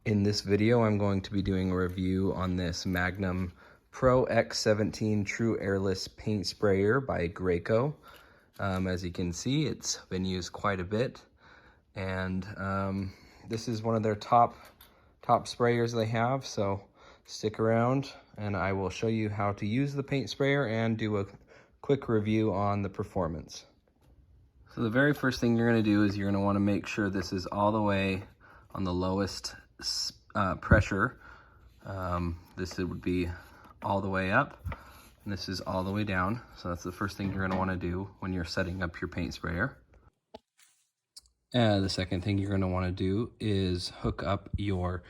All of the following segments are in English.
In this video, I'm going to be doing a review on this Magnum ProX17 True Airless Paint Sprayer by Graco. As you can see, it's been used quite a bit, and this is one of their top sprayers they have, so stick around and I will show you how to use the paint sprayer and do a quick review on the performance. So the very first thing you're going to do is you're going to want to make sure this is all the way on the lowest pressure. This would be all the way up, and this is all the way down. So that's the first thing you're going to want to do when you're setting up your paint sprayer. The second thing you're going to want to do is hook up your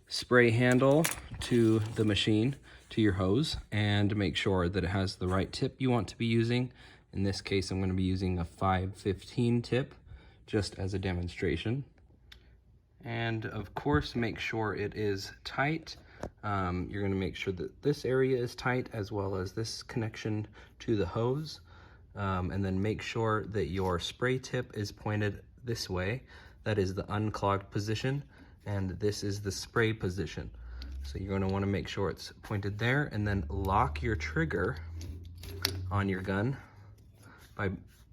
spray handle to the machine, to your hose, and make sure that it has the right tip you want to be using. In this case, I'm going to be using a 515 tip, just as a demonstration. And of course, make sure it is tight. You're going to make sure that this area is tight, as well as this connection to the hose. And then make sure that your spray tip is pointed this way. That is the unclogged position, and this is the spray position. So you're going to want to make sure it's pointed there, and then lock your trigger on your gun by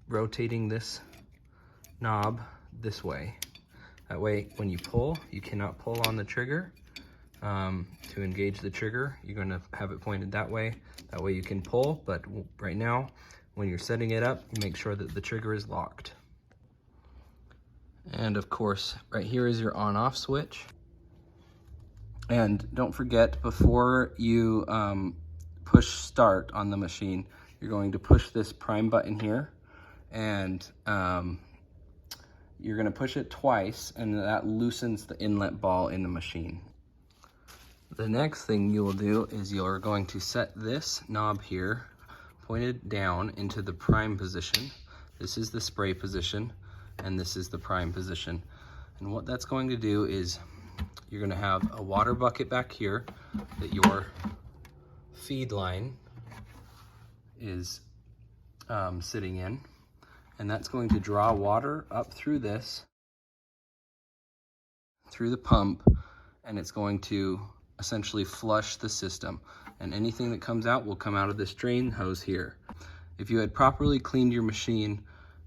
rotating this knob this way. That way, when you pull, you cannot pull on the trigger. To engage the trigger, you're going to have it pointed that way. That way you can pull, but right now, when you're setting it up, make sure that the trigger is locked. And of course, right here is your on-off switch. And don't forget, before you push start on the machine, you're going to push this prime button here, and you're going to push it twice, and that loosens the inlet ball in the machine. The next thing you will do is you're going to set this knob here pointed down into the prime position. This is the spray position, and this is the prime position. And what that's going to do is you're going to have a water bucket back here that your feed line is sitting in. And that's going to draw water up through this, through the pump, and it's going to essentially flush the system. And anything that comes out will come out of this drain hose here. If you had properly cleaned your machine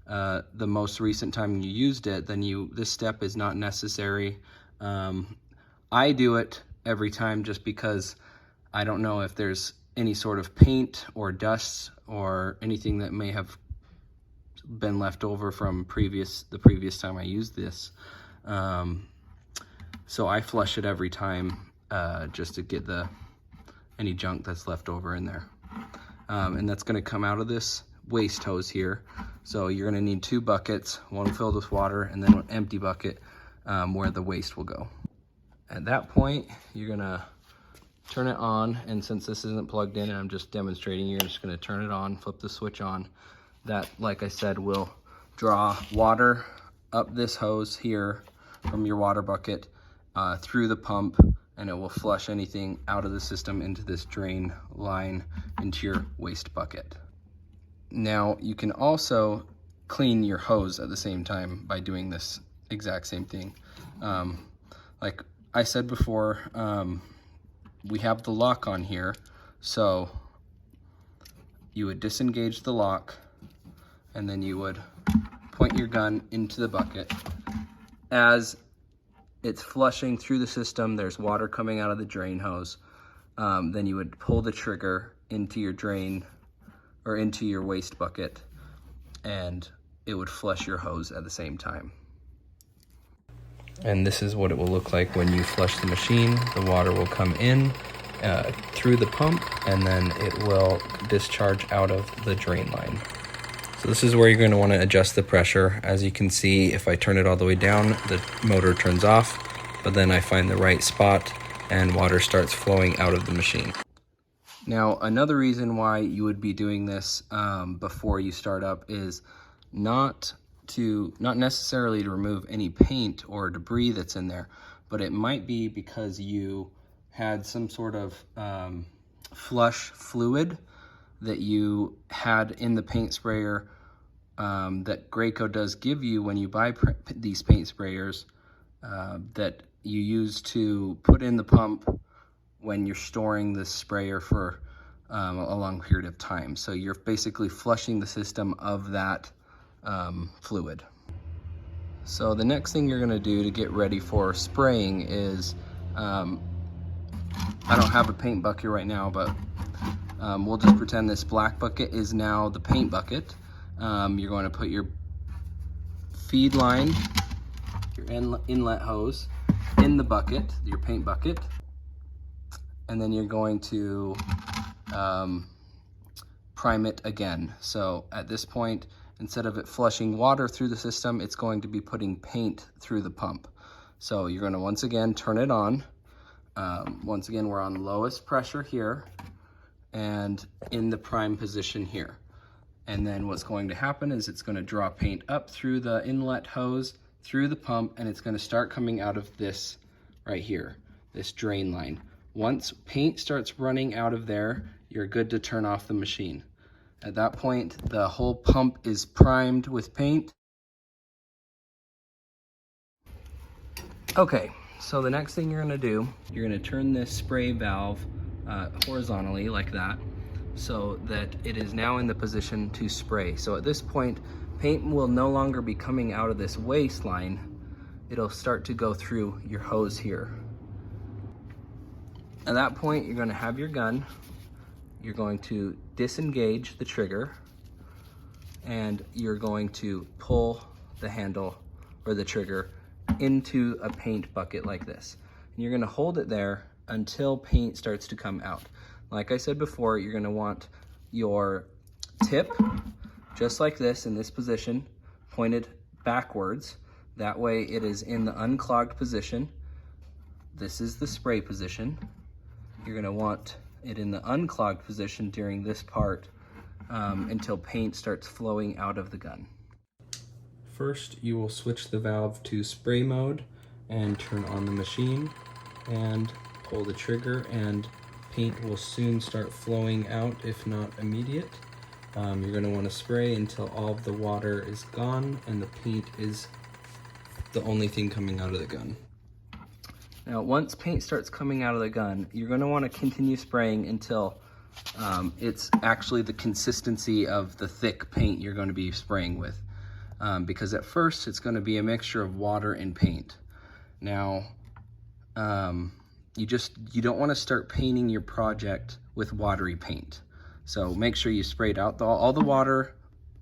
the most recent time you used it, then this step is not necessary. I do it every time just because I don't know if there's any sort of paint or dust or anything that may have been left over from the previous time I used this. So I flush it every time just to get any junk that's left over in there. And that's going to come out of this waste hose here. So you're going to need two buckets, one filled with water and then an empty bucket where the waste will go. At that point, you're going to turn it on, and since this isn't plugged in and I'm just demonstrating, you're just going to turn it on, flip the switch on. That, like I said, will draw water up this hose here from your water bucket through the pump, and it will flush anything out of the system into this drain line into your waste bucket. Now, you can also clean your hose at the same time by doing this exact same thing. Like I said before, we have the lock on here, so you would disengage the lock, and then you would point your gun into the bucket. As it's flushing through the system, there's water coming out of the drain hose. Then you would pull the trigger into your drain or into your waste bucket, and it would flush your hose at the same time. And this is what it will look like when you flush the machine. The water will come in through the pump, and then it will discharge out of the drain line. So this is where you're going to want to adjust the pressure. As you can see, if I turn it all the way down, the motor turns off, but then I find the right spot and water starts flowing out of the machine. Now, another reason why you would be doing this before you start up is not necessarily to remove any paint or debris that's in there, but it might be because you had some sort of flush fluid that you had in the paint sprayer that Graco does give you when you buy these paint sprayers. that you use to put in the pump when you're storing the sprayer for a long period of time. So you're basically flushing the system of that fluid. So the next thing you're gonna do to get ready for spraying is, I don't have a paint bucket right now, but we'll just pretend this black bucket is now the paint bucket. You're going to put your feed line, your inlet hose in the bucket, your paint bucket, and then you're going to prime it again. So at this point, instead of it flushing water through the system, it's going to be putting paint through the pump. So you're going to once again turn it on. Once again, we're on lowest pressure here and in the prime position here. And then what's going to happen is it's going to draw paint up through the inlet hose, through the pump, and it's going to start coming out of this right here, this drain line. Once paint starts running out of there, you're good to turn off the machine. At that point, the whole pump is primed with paint. Okay, so the next thing you're gonna do, you're gonna turn this spray valve horizontally like that, so that it is now in the position to spray. So at this point, paint will no longer be coming out of this waistline. It'll start to go through your hose here. At that point, you're gonna have your gun. You're going to disengage the trigger, and you're going to pull the handle or the trigger into a paint bucket like this. And you're gonna hold it there until paint starts to come out. Like I said before, you're gonna want your tip just like this in this position, pointed backwards. That way it is in the unclogged position. This is the spray position. You're gonna want it in the unclogged position during this part until paint starts flowing out of the gun. First, you will switch the valve to spray mode and turn on the machine and pull the trigger, and paint will soon start flowing out, if not immediate. You're going to want to spray until all of the water is gone and the paint is the only thing coming out of the gun. Now, once paint starts coming out of the gun, you're going to want to continue spraying until it's actually the consistency of the thick paint you're going to be spraying with. Because at first it's going to be a mixture of water and paint. Now, you don't want to start painting your project with watery paint. So make sure you sprayed out all the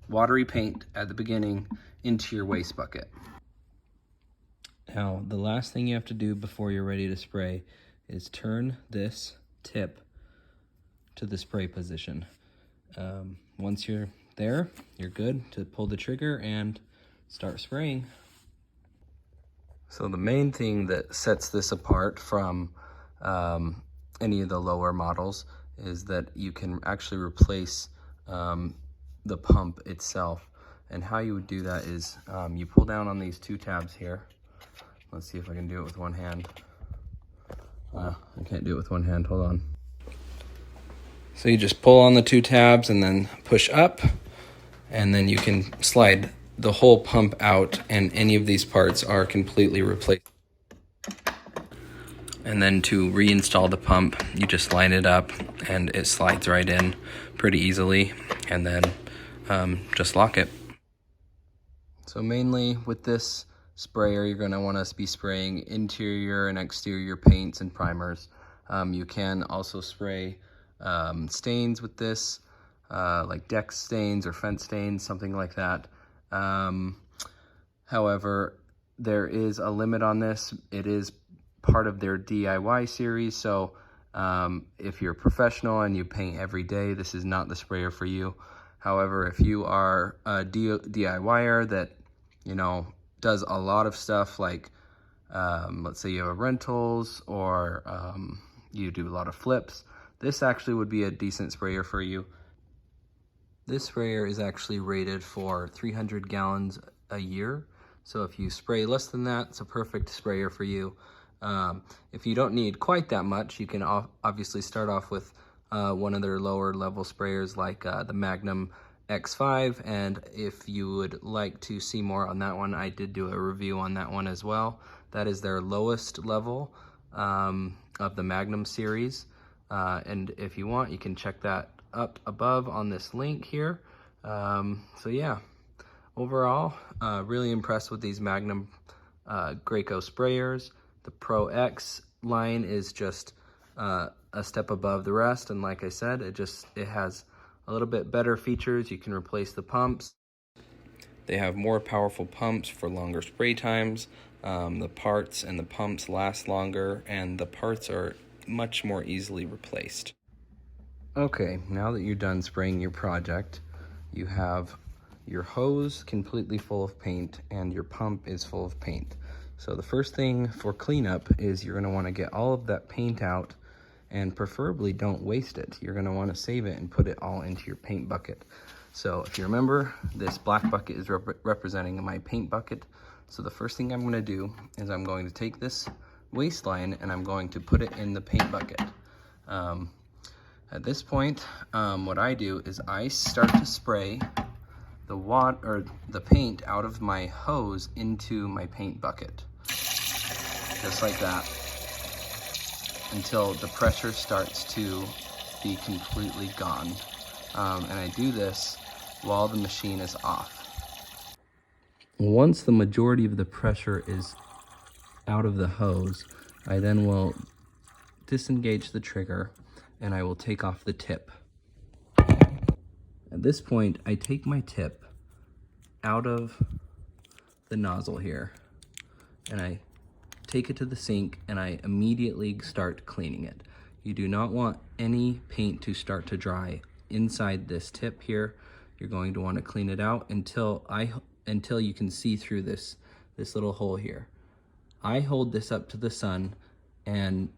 watery paint at the beginning into your waste bucket. Now, the last thing you have to do before you're ready to spray is turn this tip to the spray position. Once you're there, you're good to pull the trigger and start spraying. So the main thing that sets this apart from any of the lower models is that you can actually replace the pump itself. And how you would do that is you pull down on these two tabs here. Let's see if I can do it with one hand. I can't do it with one hand, hold on. So you just pull on the two tabs and then push up, and then you can slide the whole pump out, and any of these parts are completely replaced. And then to reinstall the pump, you just line it up and it slides right in pretty easily, and then just lock it. So mainly with this sprayer, you're going to want to be spraying interior and exterior paints and primers. You can also spray stains with this, like deck stains or fence stains, something like that. However, there is a limit on this. It is part of their DIY series, so if you're a professional and you paint every day, this is not the sprayer for you. However, if you are a DIYer that, you know, does a lot of stuff, like let's say you have rentals or you do a lot of flips, this actually would be a decent sprayer for you. This sprayer is actually rated for 300 gallons a year. So if you spray less than that, it's a perfect sprayer for you. If you don't need quite that much, you can obviously start off with one of their lower level sprayers like the Magnum X5. And if you would like to see more on that one, I did do a review on that one as well. That is their lowest level of the Magnum series. And if you want, you can check that up above on this link here. So yeah, overall, really impressed with these Magnum Graco sprayers. The ProX line is just a step above the rest, and like I said, it has a little bit better features. You can replace the pumps. They have more powerful pumps for longer spray times. The parts and the pumps last longer, and the parts are much more easily replaced. Okay, now that you're done spraying your project, you have your hose completely full of paint and your pump is full of paint. So the first thing for cleanup is you're going to want to get all of that paint out, and preferably don't waste it. You're going to want to save it and put it all into your paint bucket. So if you remember, this black bucket is representing my paint bucket. So the first thing I'm going to do is I'm going to take this waistline and I'm going to put it in the paint bucket. At this point, what I do is I start to spray the paint out of my hose into my paint bucket, just like that, until the pressure starts to be completely gone. And I do this while the machine is off. Once the majority of the pressure is out of the hose, I then will disengage the trigger and I will take off the tip. At this point, I take my tip out of the nozzle here and I take it to the sink and I immediately start cleaning it. You do not want any paint to start to dry inside this tip here. You're going to want to clean it out until you can see through this little hole here. I hold this up to the sun and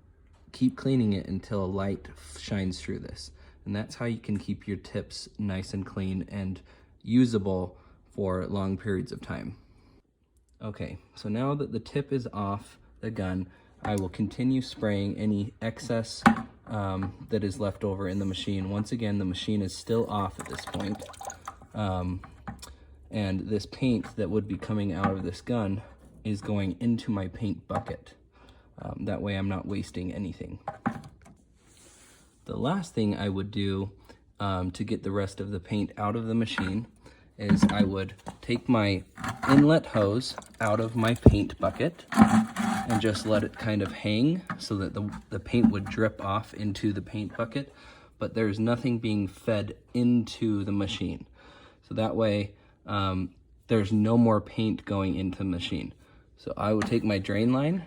keep cleaning it until a light shines through this. And that's how you can keep your tips nice and clean and usable for long periods of time. Okay, so now that the tip is off the gun, I will continue spraying any excess that is left over in the machine. Once again, the machine is still off at this point. And this paint that would be coming out of this gun is going into my paint bucket. That way I'm not wasting anything. The last thing I would do to get the rest of the paint out of the machine is I would take my inlet hose out of my paint bucket and just let it kind of hang so that the paint would drip off into the paint bucket, but there's nothing being fed into the machine. So that way there's no more paint going into the machine. So I would take my drain line,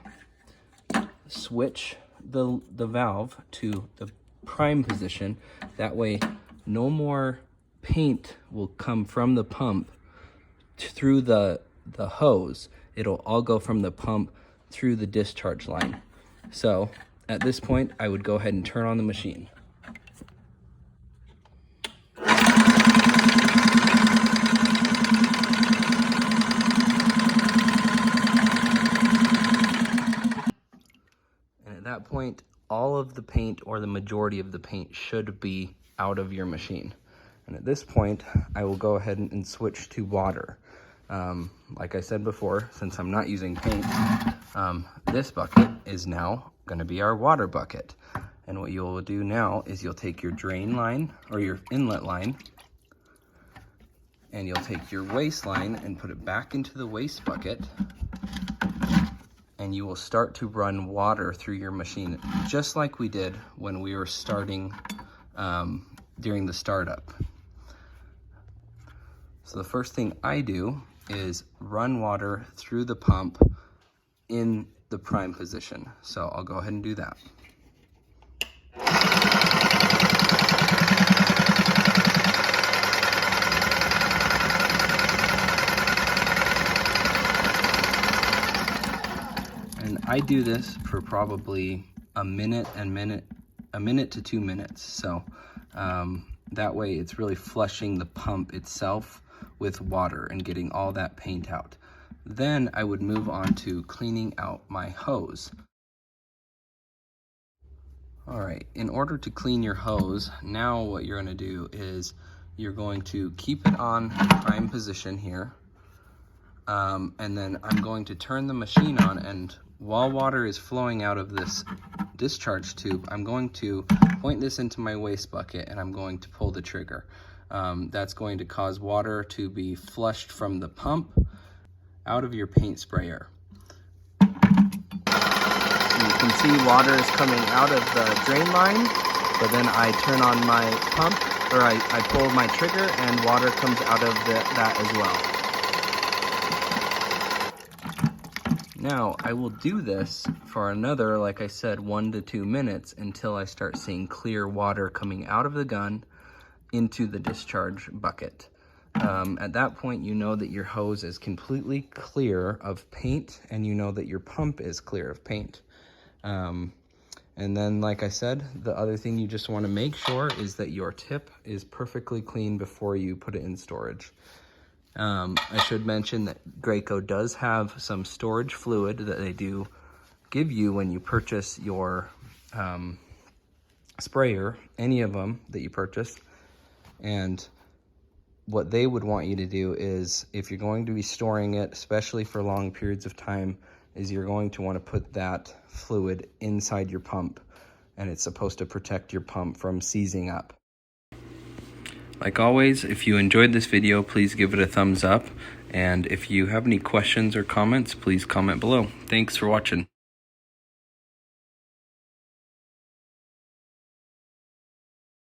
switch the valve to the prime position. That way no more paint will come from the pump through the hose. It'll all go from the pump through the discharge line. So at this point, I would go ahead and turn on the machine. And at that point, all of the paint, or the majority of the paint, should be out of your machine. And at this point, I will go ahead and switch to water. Like I said before, since I'm not using paint, this bucket is now going to be our water bucket. And what you'll do now is you'll take your drain line, or your inlet line, and you'll take your waste line and put it back into the waste bucket, and you will start to run water through your machine, just like we did when we were starting during the startup. So the first thing I do is run water through the pump in the prime position. So I'll go ahead and do that. And I do this for probably a minute to 2 minutes. So that way it's really flushing the pump itself with water and getting all that paint out. Then I would move on to cleaning out my hose. All right, in order to clean your hose, now what you're going to do is you're going to keep it on prime position here, And then I'm going to turn the machine on, and while water is flowing out of this discharge tube, I'm going to point this into my waste bucket and I'm going to pull the trigger. That's going to cause water to be flushed from the pump out of your paint sprayer. So you can see water is coming out of the drain line, but then I turn on my pump, or I pull my trigger and water comes out of that as well. Now, I will do this for another, like I said, 1 to 2 minutes until I start seeing clear water coming out of the gun into the discharge bucket. At that point, you know that your hose is completely clear of paint, and you know that your pump is clear of paint. And then, like I said, the other thing you just want to make sure is that your tip is perfectly clean before you put it in storage. I should mention that Graco does have some storage fluid that they do give you when you purchase your sprayer, any of them that you purchase. And what they would want you to do is, if you're going to be storing it, especially for long periods of time, is you're going to want to put that fluid inside your pump, and it's supposed to protect your pump from seizing up. Like always, if you enjoyed this video, please give it a thumbs up. And if you have any questions or comments, please comment below. Thanks for watching.